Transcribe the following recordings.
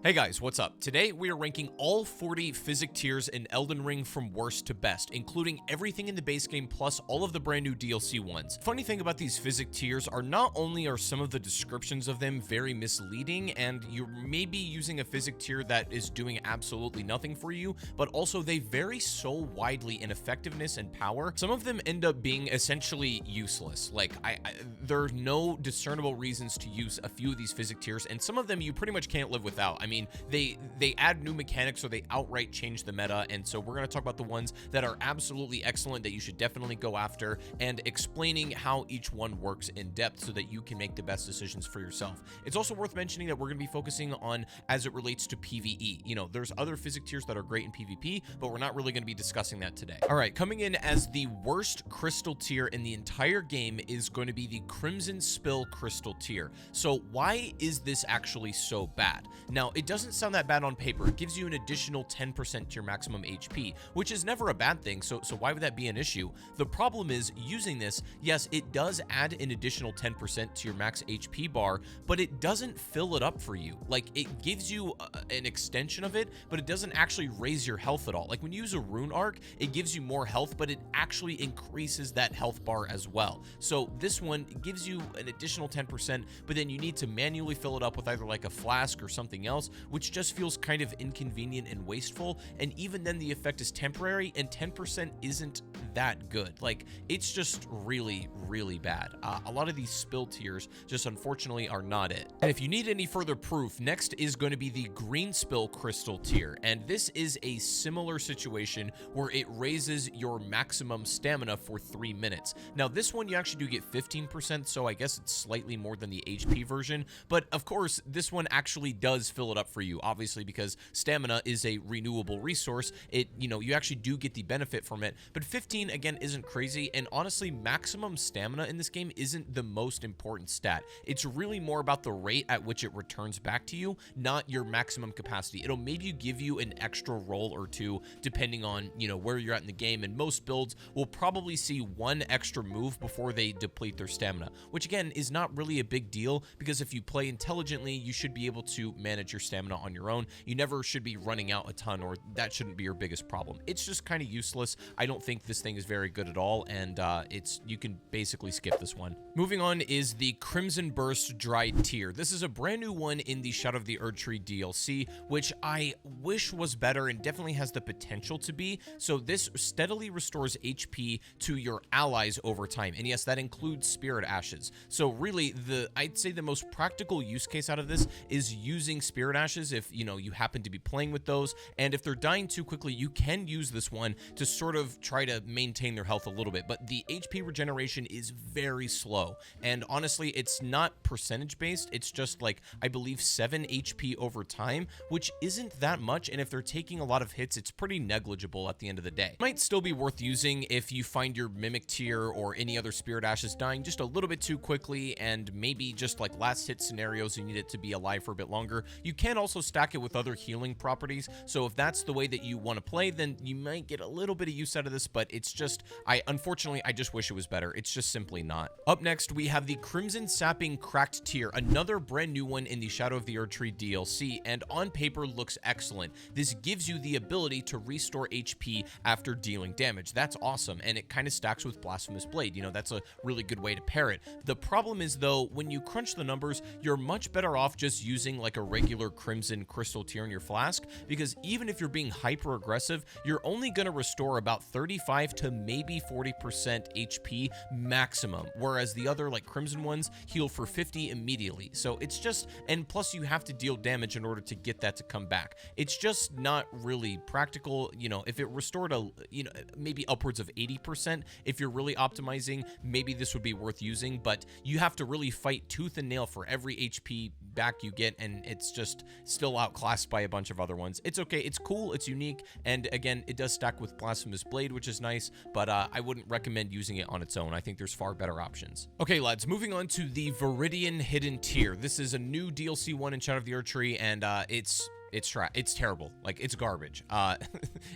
Hey guys, what's up? Today we are ranking all 40 Physik tiers in Elden Ring from worst to best, including everything in the base game plus all of the brand new DLC ones. Funny thing about these Physik tiers are not only are some of the descriptions of them very misleading and you're maybe using a Physik tier that is doing absolutely nothing for you, but also they vary so widely in effectiveness and power. Some of them end up being essentially useless. Like there are no discernible reasons to use a few of these Physik tiers, and some of them you pretty much can't live without. I mean, they add new mechanics or they outright change the meta, and so we're going to talk about the ones that are absolutely excellent that you should definitely go after, and explaining how each one works in depth so that you can make the best decisions for yourself. It's also worth mentioning that we're going to be focusing on as it relates to PVE. You know, there's other Physik tiers that are great in PvP, but we're not really going to be discussing that today. All right, coming in as the worst crystal tier in the entire game is going to be the Crimson Spill crystal tier. So why is this actually so bad? Now, it doesn't sound that bad on paper. It gives you an additional 10% to your maximum HP, which is never a bad thing, so why would that be an issue? The problem is, using this, yes, it does add an additional 10% to your max HP bar, but it doesn't fill it up for you. Like, it gives you an extension of it, but it doesn't actually raise your health at all. Like, when you use a Rune arc, it gives you more health, but it actually increases that health bar as well. So this one gives you an additional 10%, but then you need to manually fill it up with either like a flask or something else, which just feels kind of inconvenient and wasteful. And even then, the effect is temporary, and 10% isn't that good. Like, it's just really, really bad. A lot of these spill tiers just unfortunately are not it. And if you need any further proof, next is going to be the green spill crystal tier, and this is a similar situation where it raises your maximum stamina for 3 minutes. Now, this one you actually do get 15%, so I guess it's slightly more than the HP version, but of course this one actually does fill it up for you, obviously, because stamina is a renewable resource. You actually do get the benefit from it, but 15 again isn't crazy, and honestly, maximum stamina in this game isn't the most important stat. It's really more about the rate at which it returns back to you, not your maximum capacity. It'll maybe give you an extra roll or two depending on, where you're at in the game, and most builds will probably see one extra move before they deplete their stamina, which again is not really a big deal, because if you play intelligently, you should be able to manage your stamina on your own. You never should be running out a ton, or that shouldn't be your biggest problem. It's just kind of useless. I don't think this thing is very good at all, and you can basically skip this one. Moving on is the Crimson Burst Dried tier. This is a brand new one in the Shadow of the Erdtree DLC, which I wish was better and definitely has the potential to be. So this steadily restores HP to your allies over time, and yes, that includes Spirit Ashes. So really, I'd say the most practical use case out of this is using Spirit Ashes if you happen to be playing with those, and if they're dying too quickly, you can use this one to sort of try to maintain their health a little bit, but the HP regeneration is very slow, and honestly, it's not percentage based. It's just like, I believe 7 HP over time, which isn't that much, and if they're taking a lot of hits, it's pretty negligible at the end of the day. Might still be worth using if you find your Mimic tier or any other Spirit Ashes dying just a little bit too quickly, and maybe just like last hit scenarios, you need it to be alive for a bit longer. You can also stack it with other healing properties, so if that's the way that you want to play, then you might get a little bit of use out of this, but it's just, unfortunately, I just wish it was better. It's just simply not. Up next, we have the Crimson Sapping Cracked tier, another brand new one in the Shadow of the Erdtree DLC, and on paper looks excellent. This gives you the ability to restore HP after dealing damage. That's awesome, and it kind of stacks with Blasphemous Blade. That's a really good way to pair it. The problem is, though, when you crunch the numbers, you're much better off just using like a regular Crimson Crystal tier in your Flask, because even if you're being hyper aggressive, you're only going to restore about 35 to maybe 40% HP maximum, whereas the other like Crimson ones heal for 50 immediately. So it's just, and plus you have to deal damage in order to get that to come back. It's just not really practical. If it restored maybe upwards of 80%, if you're really optimizing, maybe this would be worth using, but you have to really fight tooth and nail for every HP back you get, and it's just still outclassed by a bunch of other ones. It's okay, it's cool, it's unique, and again, it does stack with Blasphemous Blade, which is nice, but I wouldn't recommend using it on its own. I think there's far better options. Okay, lads, moving on to the Viridian Hidden tier. This is a new DLC one in Shadow of the Erdtree, and it's It's terrible. Like, it's garbage.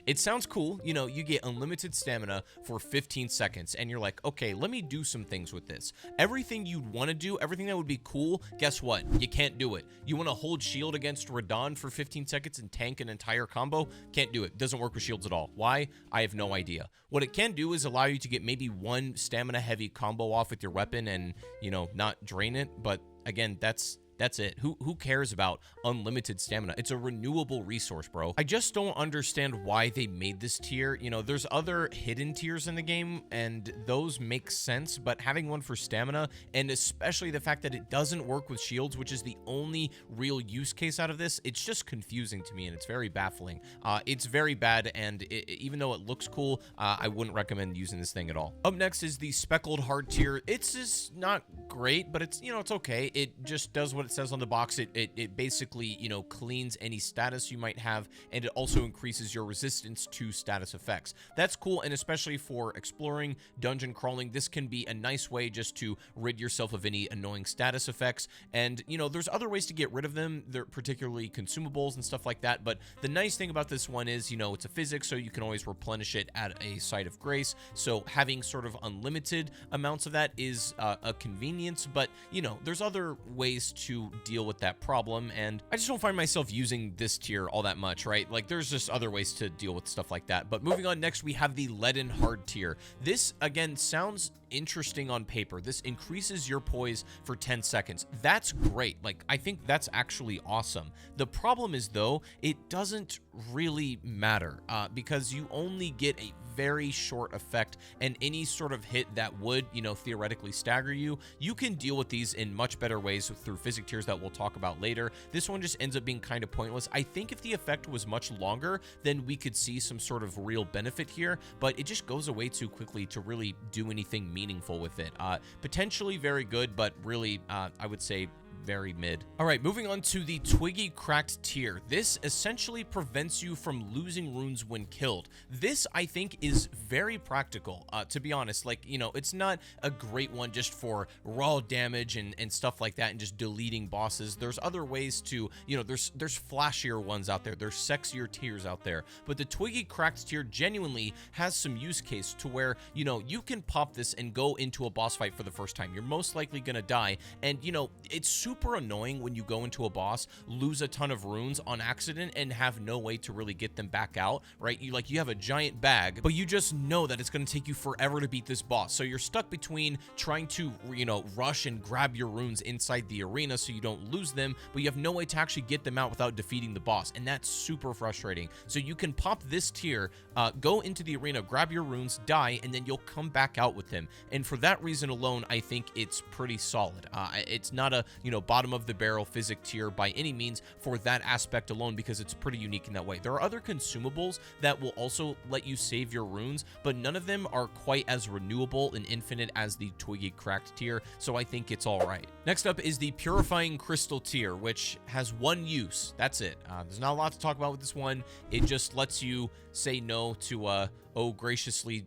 It sounds cool. You know, you get unlimited stamina for 15 seconds, and you're like, okay, let me do some things with this. Everything you'd want to do, everything that would be cool, guess what? You can't do it. You want to hold shield against Radon for 15 seconds and tank an entire combo? Can't do it. Doesn't work with shields at all. Why? I have no idea. What it can do is allow you to get maybe one stamina-heavy combo off with your weapon and, you know, not drain it, but again, that's it. Who cares about unlimited stamina? It's a renewable resource, bro. I just don't understand why they made this tier. You know, there's other hidden tiers in the game, and those make sense, but having one for stamina, and especially the fact that it doesn't work with shields, which is the only real use case out of this, it's just confusing to me, and it's very baffling. It's very bad, and even though it looks cool, I wouldn't recommend using this thing at all. Up next is the speckled hard tier. It's just not great, but it's, you know, it's okay. It just does what it says on the box. It basically, you know, cleans any status you might have, and it also increases your resistance to status effects. That's cool, and especially for exploring, dungeon crawling, this can be a nice way just to rid yourself of any annoying status effects. And, you know, there's other ways to get rid of them. They're particularly consumables and stuff like that, but the nice thing about this one is, you know, it's a physik, so you can always replenish it at a site of grace. So having sort of unlimited amounts of that is a convenience, but, you know, there's other ways to deal with that problem, and I just don't find myself using this tier all that much, right? Like, there's just other ways to deal with stuff like that. But moving on, next we have the leaden hard tier. This, again, sounds interesting on paper. This increases your poise for 10 seconds. That's great. Like, I think that's actually awesome. The problem is, though, it doesn't really matter because you only get a very short effect, and any sort of hit that would, you know, theoretically stagger you, you can deal with these in much better ways through physik tiers that we'll talk about later. This one just ends up being kind of pointless. I think if the effect was much longer, then we could see some sort of real benefit here, but it just goes away too quickly to really do anything meaningful with it. Potentially very good, but really, I would say very mid. All right, moving on to the Twiggy Cracked tier. This essentially prevents you from losing runes when killed. This, I think, is very practical, to be honest. Like, you know, it's not a great one just for raw damage and stuff like that and just deleting bosses. There's other ways to, you know, there's flashier ones out there. There's sexier tiers out there. But the Twiggy Cracked tier genuinely has some use case to where, you know, you can pop this and go into a boss fight for the first time. You're most likely gonna die, and, you know, it's super annoying when you go into a boss, lose a ton of runes on accident, and have no way to really get them back out, right? You have a giant bag, but you just know that it's going to take you forever to beat this boss. So you're stuck between trying to, you know, rush and grab your runes inside the arena so you don't lose them, but you have no way to actually get them out without defeating the boss, and that's super frustrating. So you can pop this tier, go into the arena, grab your runes, die, and then you'll come back out with them. And for that reason alone, I think it's pretty solid. It's not a, you know, bottom of the barrel physik tier by any means for that aspect alone, because it's pretty unique in that way. There are other consumables that will also let you save your runes, but none of them are quite as renewable and infinite as the Twiggy Cracked tier, so I think it's all right. Next up is the Purifying Crystal tier, which has one use. That's it. There's not a lot to talk about with this one. It just lets you say no to, oh, graciously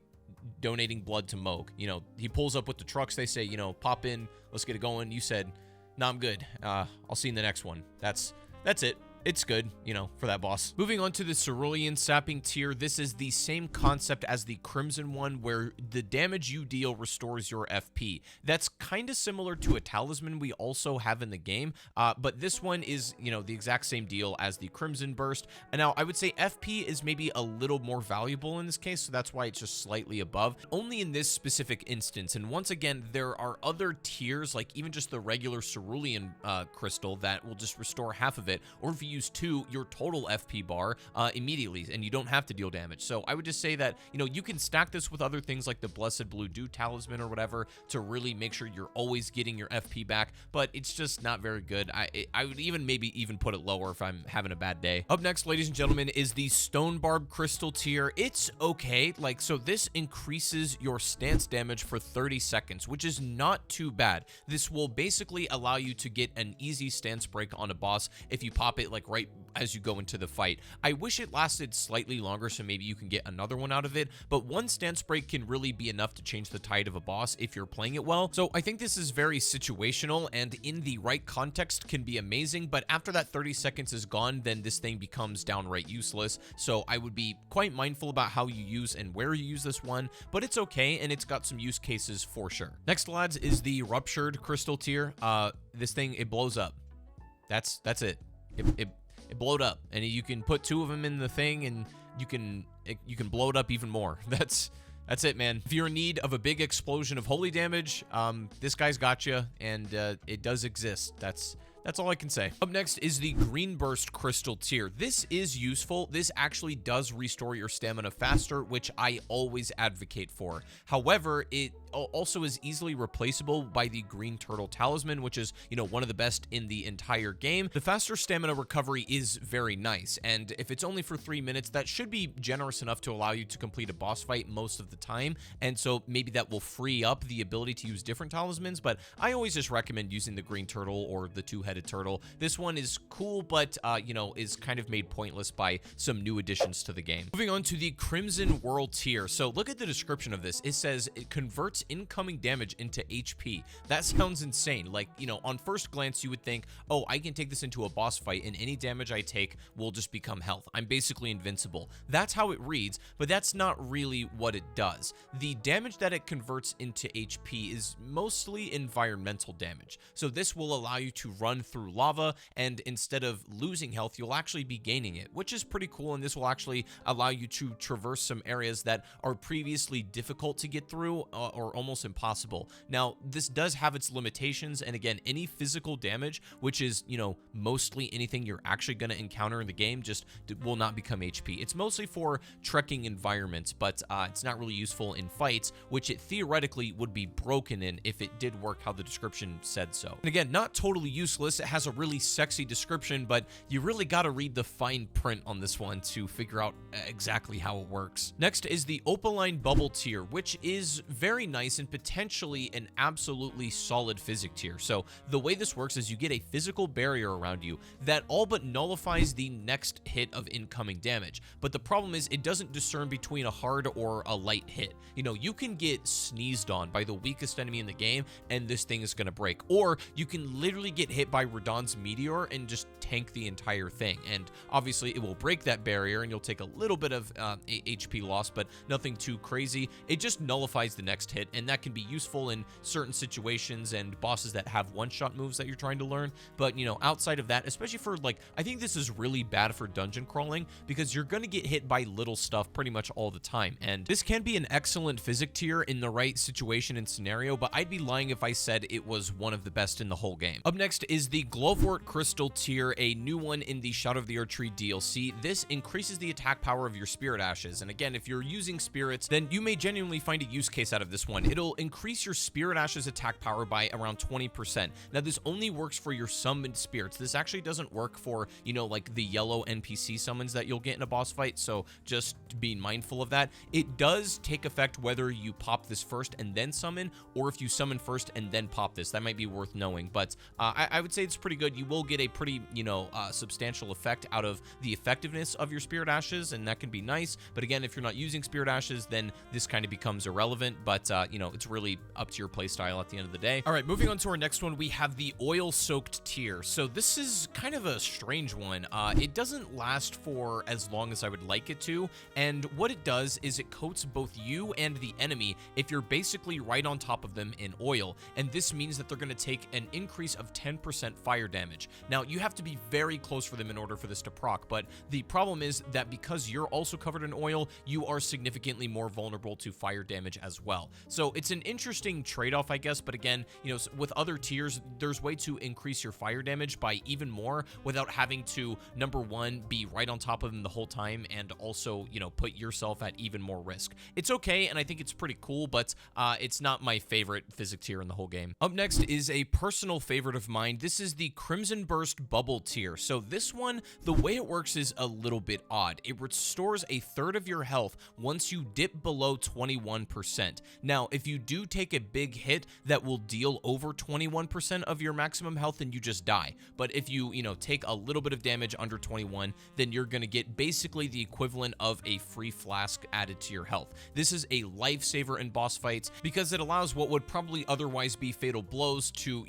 donating blood to Moog. You know, he pulls up with the trucks. They say, you know, pop in, let's get it going. You said, no, I'm good. I'll see you in the next one. That's it. It's good, you know, for that boss. Moving on to the Cerulean Sapping tier, this is the same concept as the Crimson one, where the damage you deal restores your FP. That's kind of similar to a talisman we also have in the game, but this one is, you know, the exact same deal as the Crimson Burst. And now I would say FP is maybe a little more valuable in this case, so that's why it's just slightly above, only in this specific instance. And once again, there are other tiers, like even just the regular Cerulean crystal that will just restore half of it, or if you use 2, your total FP bar immediately, and you don't have to deal damage. So I would just say that, you know, you can stack this with other things like the Blessed Blue Dew Talisman or whatever to really make sure you're always getting your FP back, but it's just not very good. I would maybe even put it lower if I'm having a bad day. Up next, ladies and gentlemen, is the Stone Barb Crystal tier. It's okay. Like, so this increases your stance damage for 30 seconds, which is not too bad. This will basically allow you to get an easy stance break on a boss if you pop it like like right as you go into the fight. I wish it lasted slightly longer so maybe you can get another one out of it, but one stance break can really be enough to change the tide of a boss if you're playing it well. So I think this is very situational and in the right context can be amazing, but after that 30 seconds is gone, then this thing becomes downright useless. So I would be quite mindful about how you use and where you use this one, but it's okay and it's got some use cases for sure. Next, lads, is the Ruptured Crystal tier. This thing, it blows up. That's it. It blowed up, and you can put 2 of them in the thing, and you can blow it up even more. That's it, man. If you're in need of a big explosion of holy damage, this guy's got you, and it does exist. That's all I can say. Up next is the Green Burst Crystal tier. This is useful. This actually does restore your stamina faster, which I always advocate for. However, it also is easily replaceable by the Green Turtle Talisman, which is, you know, one of the best in the entire game. The faster stamina recovery is very nice, and if it's only for 3 minutes, that should be generous enough to allow you to complete a boss fight most of the time, and so maybe that will free up the ability to use different talismans, but I always just recommend using the Green Turtle or the Two-Headed Turtle. This one is cool, but, you know, is kind of made pointless by some new additions to the game. Moving on to the Crimson Whirl tier. So look at the description of this. It says it converts incoming damage into HP. That sounds insane. Like, you know, on first glance, you would think, oh, I can take this into a boss fight and any damage I take will just become health. I'm basically invincible. That's how it reads, but that's not really what it does. The damage that it converts into HP is mostly environmental damage. So this will allow you to run through lava, and instead of losing health, you'll actually be gaining it, which is pretty cool, and this will actually allow you to traverse some areas that are previously difficult to get through or almost impossible. Now, this does have its limitations, and again, any physical damage, which is, you know, mostly anything you're actually going to encounter in the game, just will not become HP. It's mostly for trekking environments, but it's not really useful in fights, which it theoretically would be broken in if it did work how the description said so. And again, not totally useless. It has a really sexy description, but you really got to read the fine print on this one to figure out exactly how it works. Next is the Opaline Bubble tier, which is very nice and potentially an absolutely solid Physik tier. So the way this works is you get a physical barrier around you that all but nullifies the next hit of incoming damage. But the problem is it doesn't discern between a hard or a light hit. You know, you can get sneezed on by the weakest enemy in the game and this thing is going to break. Or you can literally get hit by Radahn's meteor and just tank the entire thing. And obviously it will break that barrier and you'll take a little bit of HP loss, but nothing too crazy. It just nullifies the next hit, and that can be useful in certain situations and bosses that have one-shot moves that you're trying to learn. But, you know, outside of that, especially for, like, I think this is really bad for dungeon crawling because you're going to get hit by little stuff pretty much all the time. And this can be an excellent Physik tier in the right situation and scenario, but I'd be lying if I said it was one of the best in the whole game. Up next is the Glovewort Crystal tier, a new one in the Shadow of the Erdtree DLC. This increases the attack power of your Spirit Ashes. And again, if you're using spirits, then you may genuinely find a use case out of this one. It'll increase your Spirit Ashes attack power by around 20%. Now, this only works for your summoned spirits. This actually doesn't work for, you know, like the yellow NPC summons that you'll get in a boss fight, so just be mindful of that. It does take effect whether you pop this first and then summon, or if you summon first and then pop this. That might be worth knowing, but I would say it's pretty good. You will get a pretty, you know, substantial effect out of the effectiveness of your Spirit Ashes, and that can be nice. But again, if you're not using Spirit Ashes, then this kind of becomes irrelevant, but, you know, it's really up to your playstyle at the end of the day. All right, moving on to our next one, we have the Oil-Soaked tier. So this is kind of a strange one. It doesn't last for as long as I would like it to, and what it does is it coats both you and the enemy if you're basically right on top of them in oil, and this means that they're going to take an increase of 10% fire damage. Now, you have to be very close for them in order for this to proc, but the problem is that because you're also covered in oil, you are significantly more vulnerable to fire damage as well. So it's an interesting trade-off, I guess, but again, you know, with other tiers, there's way to increase your fire damage by even more without having to, number one, be right on top of them the whole time, and also, you know, put yourself at even more risk. It's okay, and I think it's pretty cool, but it's not my favorite Physik tier in the whole game. Up next is a personal favorite of mine. This is the Crimson Burst Bubble tier. So this one, the way it works is a little bit odd. It restores a third of your health once you dip below 21%. Now, Now, if you do take a big hit that will deal over 21% of your maximum health, then you just die. But if you, take a little bit of damage under 21, then you're going to get basically the equivalent of a free flask added to your health. This is a lifesaver in boss fights because it allows what would probably otherwise be fatal blows to,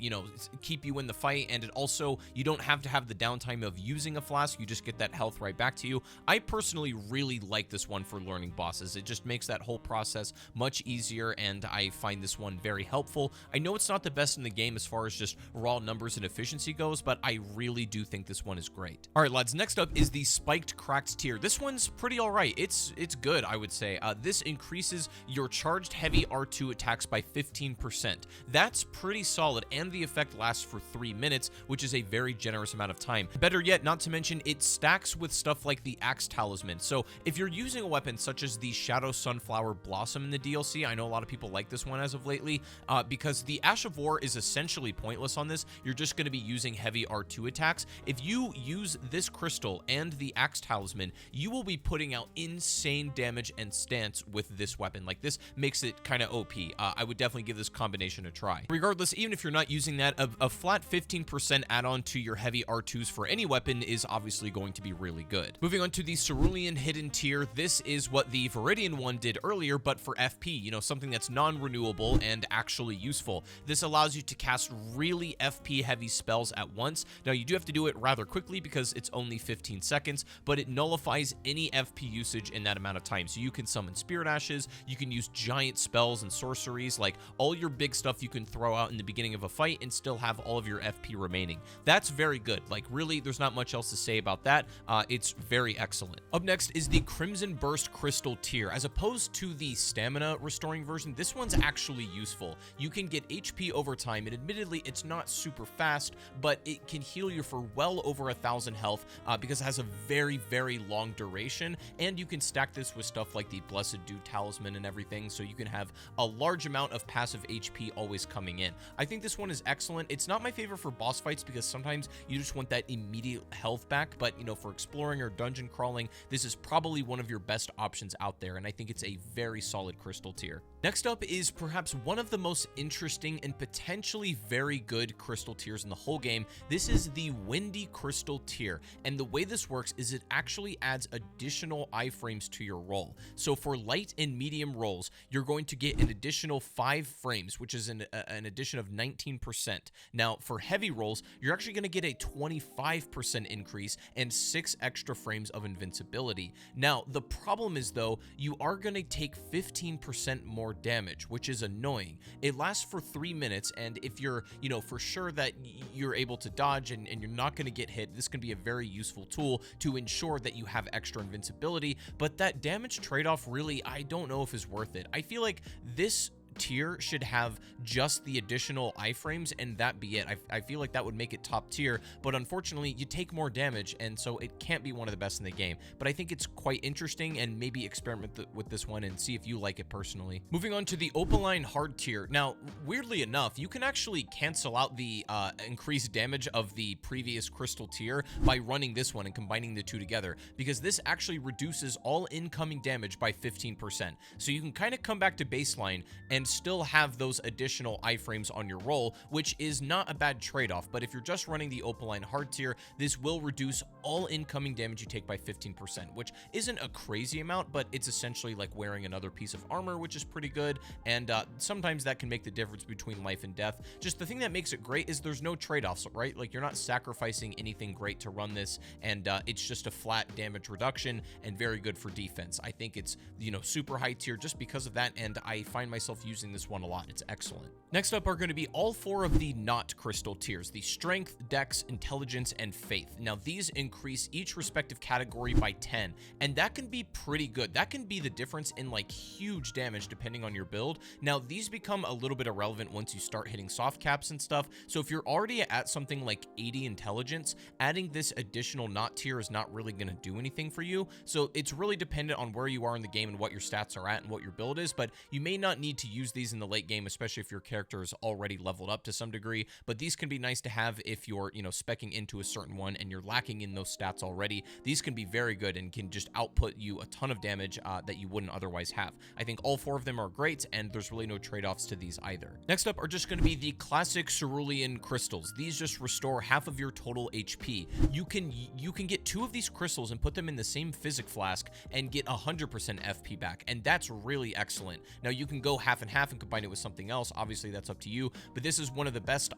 keep you in the fight, and it also, you don't have to have the downtime of using a flask, you just get that health right back to you. I personally really like this one for learning bosses. It just makes that whole process much easier, and I find this one very helpful. I know it's not the best in the game as far as just raw numbers and efficiency goes, but I really do think this one is great. All right, lads, next up is the Spiked Cracked tier. This one's pretty all right. It's good, I would say. This increases your charged heavy R2 attacks by 15%. That's pretty solid, and the effect lasts for 3 minutes, which is a very generous amount of time. Better yet, not to mention, it stacks with stuff like the Axe Talisman. So if you're using a weapon such as the Shadow Sunflower Blossom in the DLC, I know a lot of people like this one as of lately, because the Ash of War is essentially pointless on this. You're just going to be using heavy R2 attacks. If you use this crystal and the Axe Talisman, you will be putting out insane damage and stance with this weapon. Like, this makes it kind of OP. I would definitely give this combination a try. Regardless, even if you're not using that, a flat 15% add-on to your heavy R2s for any weapon is obviously going to be really good. Moving on to the Cerulean Hidden tier, this is what the Viridian one did earlier, but for FP, something that's non-renewable and actually useful. This allows you to cast really FP heavy spells at once. Now, you do have to do it rather quickly because it's only 15 seconds, but it nullifies any FP usage in that amount of time. So you can summon Spirit Ashes, you can use giant spells and sorceries, like all your big stuff you can throw out in the beginning of a fight and still have all of your FP remaining. That's very good. Like, really, there's not much else to say about that. It's very excellent. Up next is the Crimson Burst Crystal tier. As opposed to the stamina restoring version, this one's actually useful. You can get HP over time, and admittedly, it's not super fast, but it can heal you for well over 1,000 health because it has a very, very long duration, and you can stack this with stuff like the Blessed Dew Talisman and everything, so you can have a large amount of passive HP always coming in. I think this one is excellent. It's not my favorite for boss fights because sometimes you just want that immediate health back, but for exploring or dungeon crawling, this is probably one of your best options out there, and I think it's a very solid crystal tier. Next up is perhaps one of the most interesting and potentially very good crystal tiers in the whole game. This is the Windy Crystal tier, and the way this works is it actually adds additional iframes to your roll. So for light and medium rolls, you're going to get an additional 5 frames, which is an addition of 19%. Now, for heavy rolls, you're actually going to get a 25% increase and 6 extra frames of invincibility. Now, the problem is, though, you are going to take 15% more damage, which is annoying. It lasts for 3 minutes, and if you're, for sure that you're able to dodge and you're not going to get hit, this can be a very useful tool to ensure that you have extra invincibility, but that damage trade-off really, I don't know if is worth it. I feel like this tier should have just the additional iframes and that be it. I feel like that would make it top tier, but unfortunately you take more damage, and so it can't be one of the best in the game. But I think it's quite interesting, and maybe experiment with this one and see if you like it personally. Moving on to the Opaline Hard tier. Now, weirdly enough, you can actually cancel out the increased damage of the previous crystal tier by running this one and combining the two together, because this actually reduces all incoming damage by 15%. So you can kind of come back to baseline and still have those additional iframes on your roll, which is not a bad trade-off. But if you're just running the Opaline Hard tier, this will reduce all incoming damage you take by 15%, which isn't a crazy amount, but it's essentially like wearing another piece of armor, which is pretty good, and sometimes that can make the difference between life and death. Just the thing that makes it great is there's no trade-offs, right? Like, you're not sacrificing anything great to run this, and it's just a flat damage reduction and very good for defense. I think it's, super high tier just because of that, and I find myself using this one a lot. It's excellent. Next up are going to be all 4 of the not crystal tiers: the Strength, Dex, Intelligence, and Faith. Now, these increase each respective category by 10, and that can be pretty good. That can be the difference in like huge damage depending on your build. Now, these become a little bit irrelevant once you start hitting soft caps and stuff. So if you're already at something like 80 intelligence, adding this additional not tier is not really going to do anything for you. So it's really dependent on where you are in the game and what your stats are at and what your build is, but you may not need to use use these in the late game, especially if your character is already leveled up to some degree, but these can be nice to have if you're, speccing into a certain one and you're lacking in those stats already. These can be very good and can just output you a ton of damage that you wouldn't otherwise have. I think all 4 of them are great, and there's really no trade-offs to these either. Next up are just going to be the classic cerulean crystals. These just restore half of your total HP. You can get 2 of these crystals and put them in the same phsyick flask and get 100% FP back, and that's really excellent. Now you can go half and half and combine it with something else. Obviously that's up to you, but this is one of the best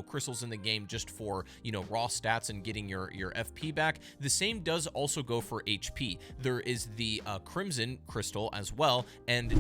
crystals in the game just for raw stats and getting your FP back. The same does also go for HP. There is the crimson crystal as well, and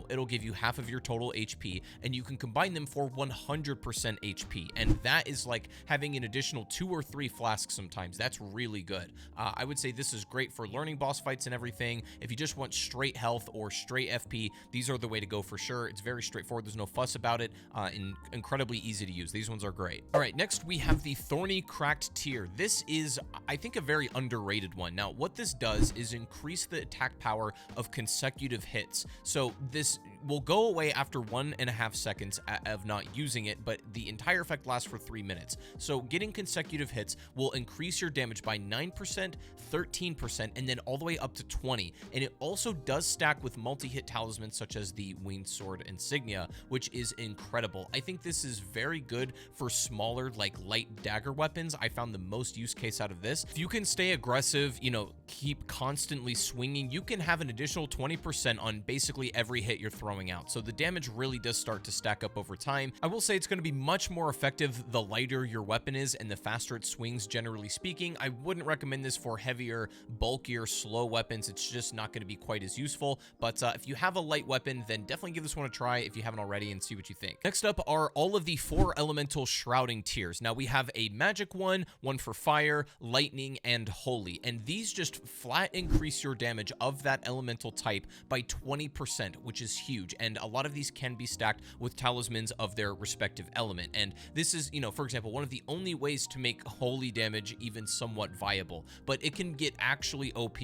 it'll give you half of your total HP, and you can combine them for 100% HP, and that is like having an additional 2 or 3 flasks sometimes. That's really good. I would say this is great for learning boss fights and everything. If you just want straight health or straight FP, these are the way to go for sure. It's very straightforward. There's no fuss about it, and incredibly easy to use. These ones are great. All right, next we have the Thorny Cracked tier. This is, I think, a very underrated one. Now, what this does is increase the attack power of consecutive hits. So this will go away after 1.5 seconds of not using it, but the entire effect lasts for 3 minutes. So getting consecutive hits will increase your damage by 9%, 13%, and then all the way up to 20. And it also does stack with multi-hit talismans such as the Winged Sword Insignia, which is incredible. I think this is very good for smaller, like light dagger weapons. I found the most use case out of this. If you can stay aggressive, keep constantly swinging, you can have an additional 20% on basically every hit you're throwing out. So the damage really does start to stack up over time. I will say it's going to be much more effective the lighter your weapon is and the faster it swings, generally speaking. I wouldn't recommend this for heavier, bulkier, slow weapons. It's just not going to be quite as useful. But if you have a light weapon, then definitely give this one a try if you haven't already and see what you think. Next up are all of the 4 elemental shrouding tiers. Now we have a magic one for fire, lightning, and holy. And these just flat increase your damage of that elemental type by 20%, which is huge. And a lot of these can be stacked with talismans of their respective element. And this is, for example, one of the only ways to make holy damage even somewhat viable. But it can get actually OP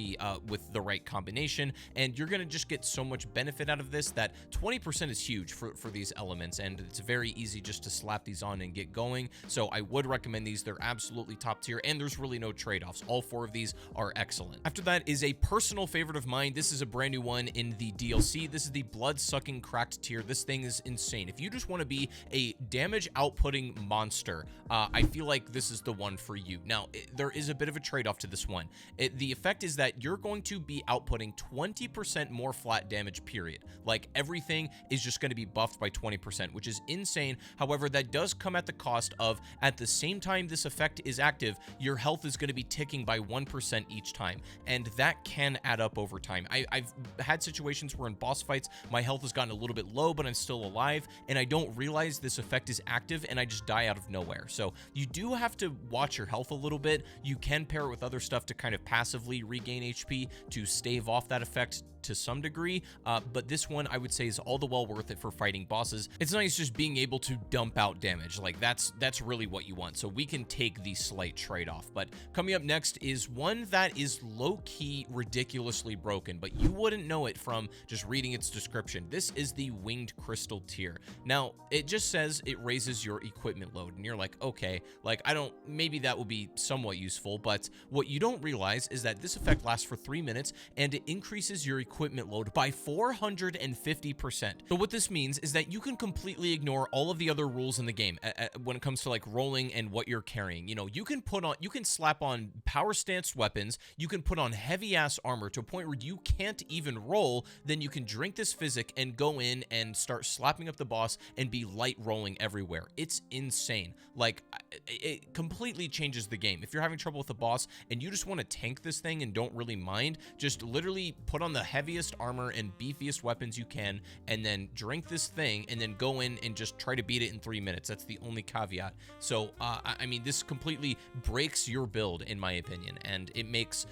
with the right combination. And you're going to just get so much benefit out of this that 20% is huge for these elements. And it's very easy just to slap these on and get going. So I would recommend these. They're absolutely top tier, and there's really no trade-offs. All 4 of these are excellent. After that is a personal favorite of mine. This is a brand new one in the DLC. This is the Blood-Sucking Cracked tier. This thing is insane. If you just want to be a damage outputting monster, I feel like this is the one for you. Now, there is a bit of a trade-off to this one. The effect is that you're going to be outputting 20% more flat damage, period. Like, everything is just going to be buffed by 20%, which is insane. However, that does come at the cost of, at the same time this effect is active, your health is going to be ticking by 1% each time, and that can add up over time. I've had situations where in boss fights, my health has gotten a little bit low, but I'm still alive, and I don't realize this effect is active, and I just die out of nowhere. So you do have to watch your health a little bit. You can pair it with other stuff to kind of passively regain HP to stave off that effect to some degree, but this one I would say is all the well worth it for fighting bosses. It's nice just being able to dump out damage. Like that's really what you want, so we can take the slight trade-off. But coming up next is one that is low-key ridiculously broken, but you wouldn't know it from just reading its description. This is the Winged Crystal tier. Now it just says it raises your equipment load, and you're like, okay, like maybe that would be somewhat useful, but what you don't realize is that this effect lasts for 3 minutes and it increases your equipment load by 450%. So what this means is that you can completely ignore all of the other rules in the game when it comes to like rolling and what you're carrying. You can slap on power stance weapons, you can put on heavy ass armor to a point where you can't even roll, then you can drink this physik and go in and start slapping up the boss and be light rolling everywhere. It's insane. Like, it completely changes the game. If you're having trouble with a boss and you just want to tank this thing and don't really mind, just literally put on the heaviest armor and beefiest weapons you can, and then drink this thing, and then go in and just try to beat it in 3 minutes. That's the only caveat. So, I mean, this completely breaks your build, in my opinion, and it makes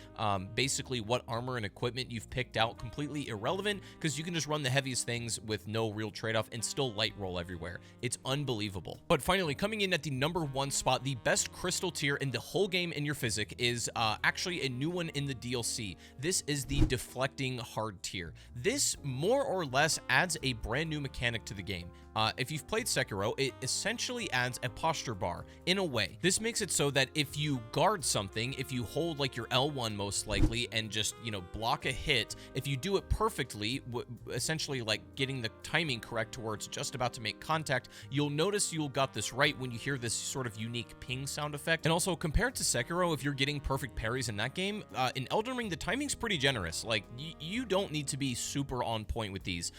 basically what armor and equipment you've picked out completely irrelevant, because you can just run the heaviest things with no real trade-off and still light roll everywhere. It's unbelievable. But finally, coming in at the #1 spot, the best crystal tier in the whole game in your physik is actually a new one in the DLC. This is the Deflecting hard tier. This more or less adds a brand new mechanic to the game. If you've played Sekiro, it essentially adds a posture bar in a way. This makes it so that if you guard something, if you hold like your L1 most likely and just, you know, block a hit, if you do it perfectly, essentially like getting the timing correct to where it's just about to make contact, you'll notice you'll got this right when you hear this sort of unique ping sound effect. And also compared to Sekiro, if you're getting perfect parries in that game, in Elden Ring, the timing's pretty generous. Like you don't need to be super on point with these.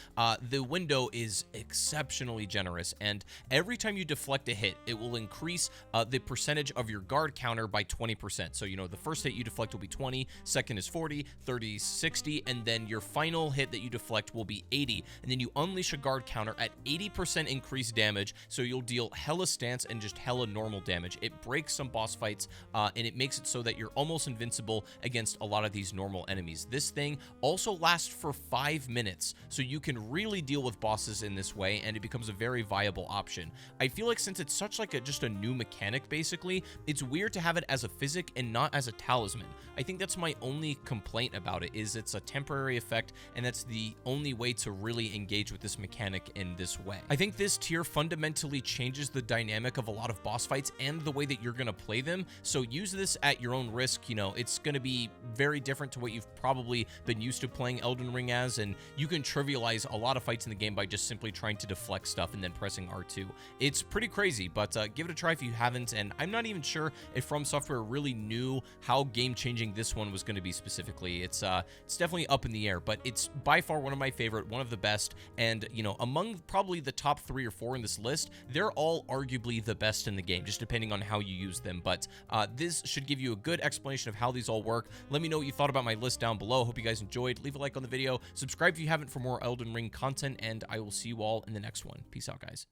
The window is exceptionally generous, and every time you deflect a hit, it will increase the percentage of your guard counter by 20%. So, you know, the first hit you deflect will be 20, second is 40, 30, 60, and then your final hit that you deflect will be 80. And then you unleash a guard counter at 80% increased damage, so you'll deal hella stance and just hella normal damage. It breaks some boss fights, and it makes it so that you're almost invincible against a lot of these normal enemies. This thing also lasts for 5 minutes, so you can really deal with bosses in this way, and it becomes a very viable option. I feel like since it's such like just a new mechanic, basically, it's weird to have it as a physik and not as a talisman. I think that's my only complaint about it, is it's a temporary effect, and that's the only way to really engage with this mechanic in this way. I think this tier fundamentally changes the dynamic of a lot of boss fights and the way that you're going to play them, so use this at your own risk. You know, it's going to be very different to what you've probably been used to playing Elden Ring as, and you can trivialize a lot of fights in the game by just simply trying to deflect stuff and then pressing R2. It's pretty crazy, but give it a try if you haven't, and I'm not even sure if From Software really knew how game-changing this one was going to be specifically. It's definitely up in the air, but it's by far one of my favorite, one of the best, and, you know, among probably the top 3 or 4 in this list, they're all arguably the best in the game, just depending on how you use them, but this should give you a good explanation of how these all work. Let me know what you thought about my list down below. Hope you guys enjoyed. Leave a like on the video, subscribe if you haven't for more Elden Ring content, and I will see you all in the next one. Peace out, guys.